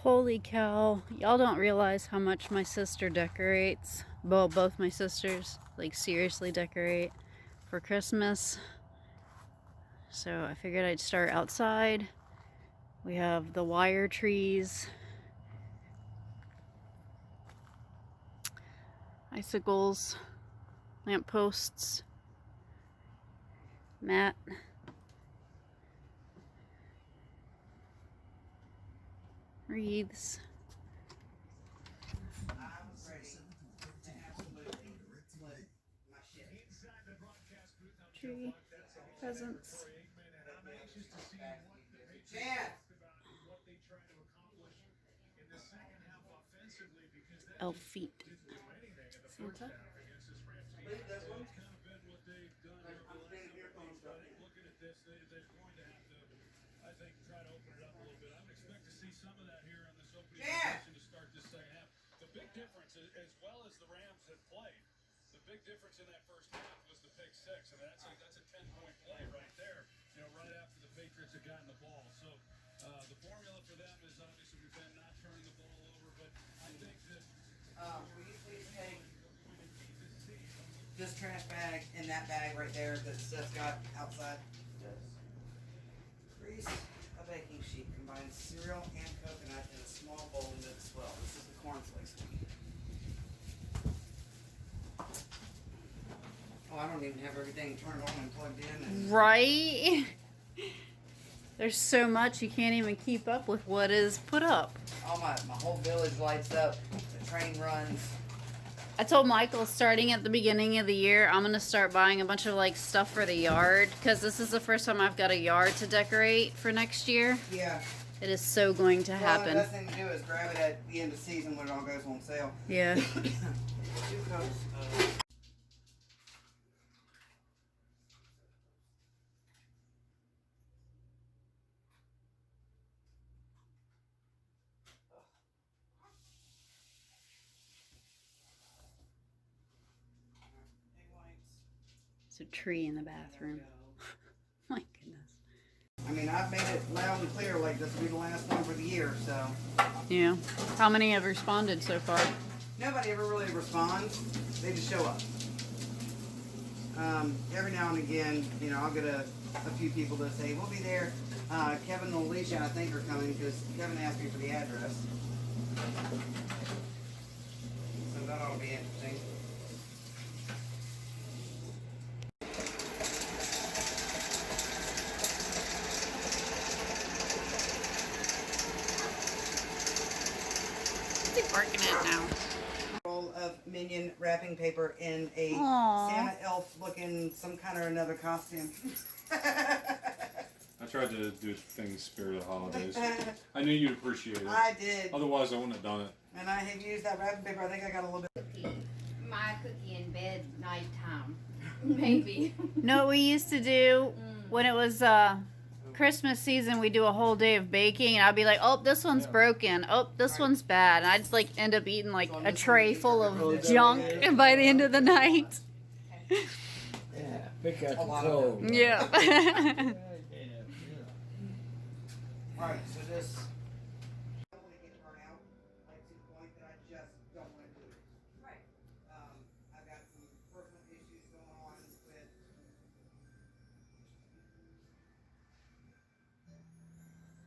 Holy cow. Y'all don't realize how much my sister decorates. Well, both my sisters, like, seriously decorate for Christmas. So I figured I'd start outside. We have the wire trees, icicles, lampposts, mat, wreaths. Tree, presents. Elf feet. Santa. Big difference in that first half was the pick six. I mean, that's a 10-point play right there. You know, right after the Patriots had gotten the ball. So the formula for them is obviously we've been not turning the ball over, but I think that will you please take this trash bag and that bag right there that Steph's got outside? Yes. Grease a baking sheet. Combine cereal and coconut in a small bowl and mix well. This is the cornflakes we need. Oh, I don't even have everything turned on and plugged in. Right? There's so much you can't even keep up with what is put up. All my whole village lights up. The train runs. I told Michael starting at the beginning of the year, I'm going to start buying a bunch of like stuff for the yard because this is the first time I've got a yard to decorate for next year. Yeah. It is so going to happen. The best thing to do is grab it at the end of the season when it all goes on sale. Yeah. 2 cups of... There's a tree in the bathroom. My goodness. I mean, I've made it loud and clear like this will be the last one for the year, so. Yeah. How many have responded so far? Nobody ever really responds. They just show up. Every now and again, you know, I'll get a few people that say, we'll be there. Kevin and Alicia, I think, are coming because Kevin asked me for the address. So that ought to be interesting. Working it now. Roll of Minion wrapping paper in a Aww. Santa elf looking some kind or another costume. I tried to do things spirit of the holidays. I knew you'd appreciate it. I did. Otherwise, I wouldn't have done it. And I have used that wrapping paper. I think I got a little bit. My cookie in bed nighttime. Maybe. No, what we used to do when it was Christmas season, we do a whole day of baking, and I'd be like, oh, this one's broken. Oh, this one's bad. And I'd just like end up eating like a tray full of junk by the end of the night. Yeah, pick out the cold. Yeah. Alright, so this. I don't want to get burnt out, like to the point that I just don't want to do it. Right. I've got some personal issues going on with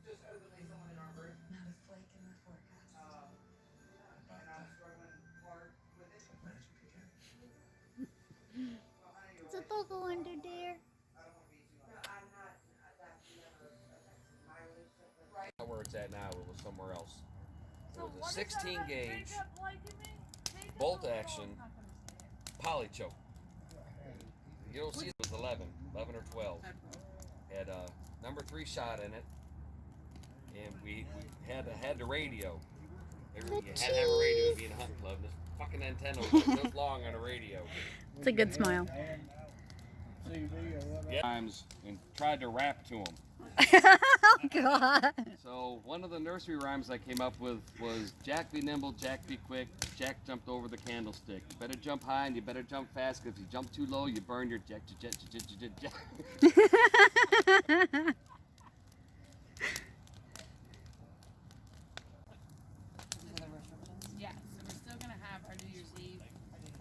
just openly someone in our group. Not a flake in the forecast. And I'm struggling hard with it. Well, honey, you're It's a right. doggo under there. I don't want to be too much. I'm not, that's never affected my relationship with. Right. Not where it's at now, it was somewhere else. It So was what a 16 is that gauge makeup like in me? Makeup bolt or- action I'm not gonna say it. poly choke. You don't see it was 11 or 12. Had a number 3 shot in it, and we had the radio. You had to have a radio to be in a hunting club. This fucking antenna was like this long on a radio. It's a good smile. CV or whatever. Yeah. Times and tried to rap to them. Oh, God. So one of the nursery rhymes I came up with was Jack be nimble, Jack be quick, Jack jumped over the candlestick. You better jump high and you better jump fast, because if you jump too low, you burn your jet.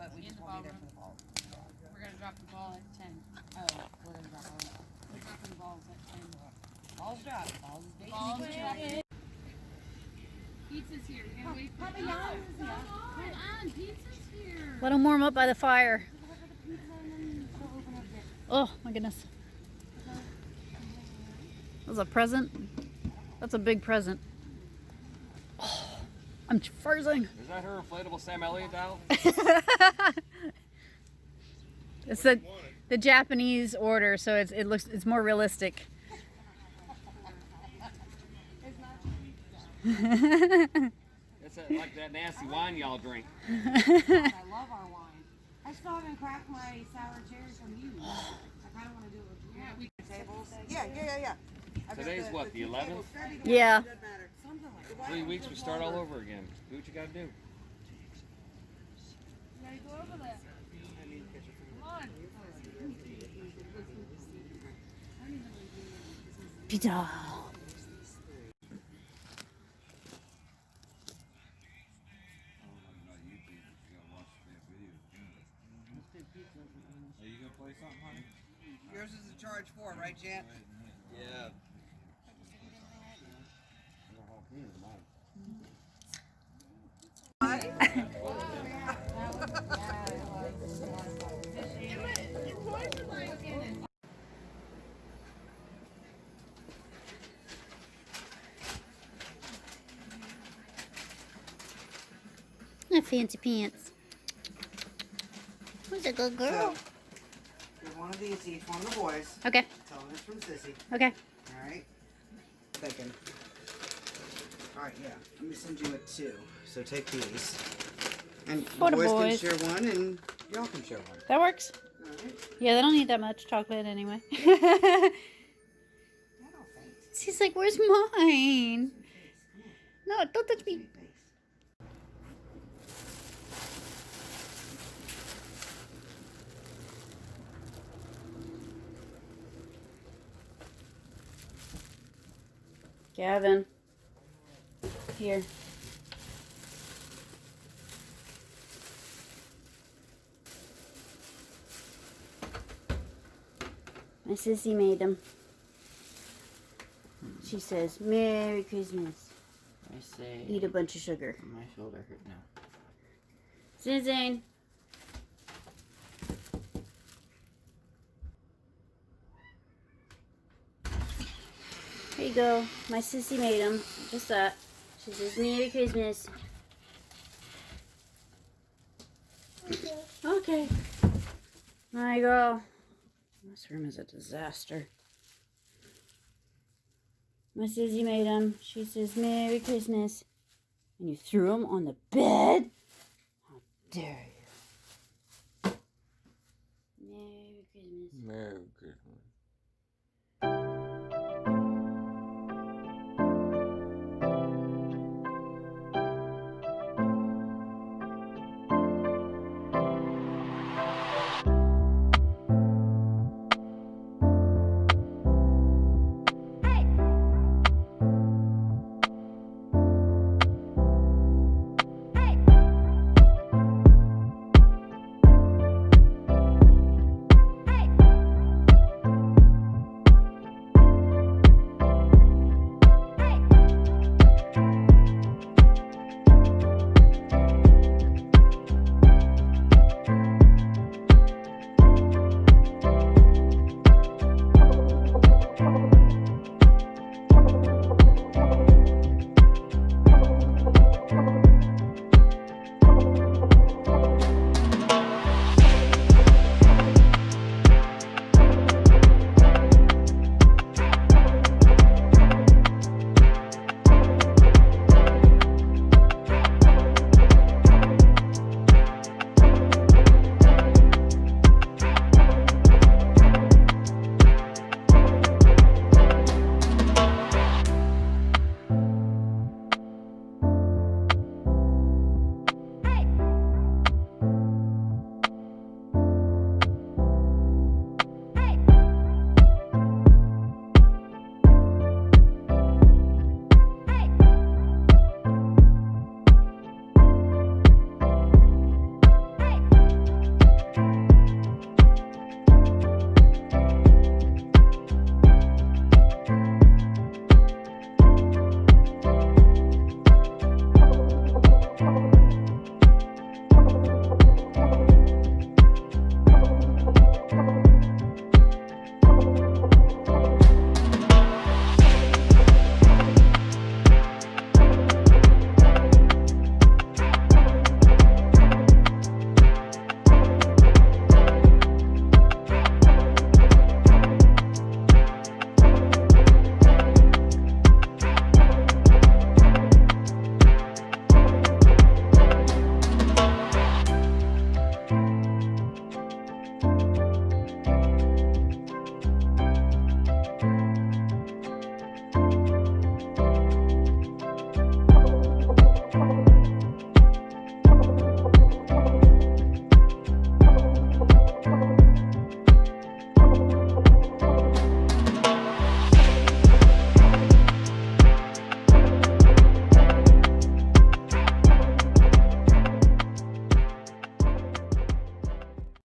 But we In just the won't be there ballroom. for the ball. We're gonna drop the ball at 10. Oh, we're gonna drop our ball. We're dropping the balls at 10. Balls dropped. Balls is being Balls squished. dropped. Pizza's here. We're gonna wait for Papa, pizza. yeah. Hold on, pizza's here. Let them warm up by the fire. Oh my goodness. That was a present. That's a big present. Oh, I'm freezing. Is that her inflatable Sam Elliott doll? It's the Japanese order, so it's more realistic. It's like that nasty wine y'all drink. I love our wine. I still haven't cracked my sour cherry from you. I kind of want to do it with you. Yeah, we Tables? Yeah. Today's what, the 11th? Yeah. Something like 3 weeks, we start all over again. Do what you gotta do. gotta go over there. Come on. Pizza. Yours is a charge 4, right, Jan? Yeah. Fancy pants. Who's a good girl? So, give one of these to each one of the boys. Okay. Tell them it's from Sissy. Okay. Alright? Thinking. Alright, yeah. Let me send you a 2. So take these. And For the the boys boys. can share one and y'all can share one. That works. Alright? Yeah, they don't need that much chocolate anyway. I don't think. She's like, where's mine? No, don't touch me. Gavin. Here. My sissy made them. She says, Merry Christmas. I say. Eat a bunch of sugar. My shoulder hurt now. Zin. Here you go. My sissy made them. Just that. She says, Merry Christmas. Okay. There you go. This room is a disaster. My sissy made them. She says, Merry Christmas. And you threw them on the bed? How dare you? Merry Christmas. Merry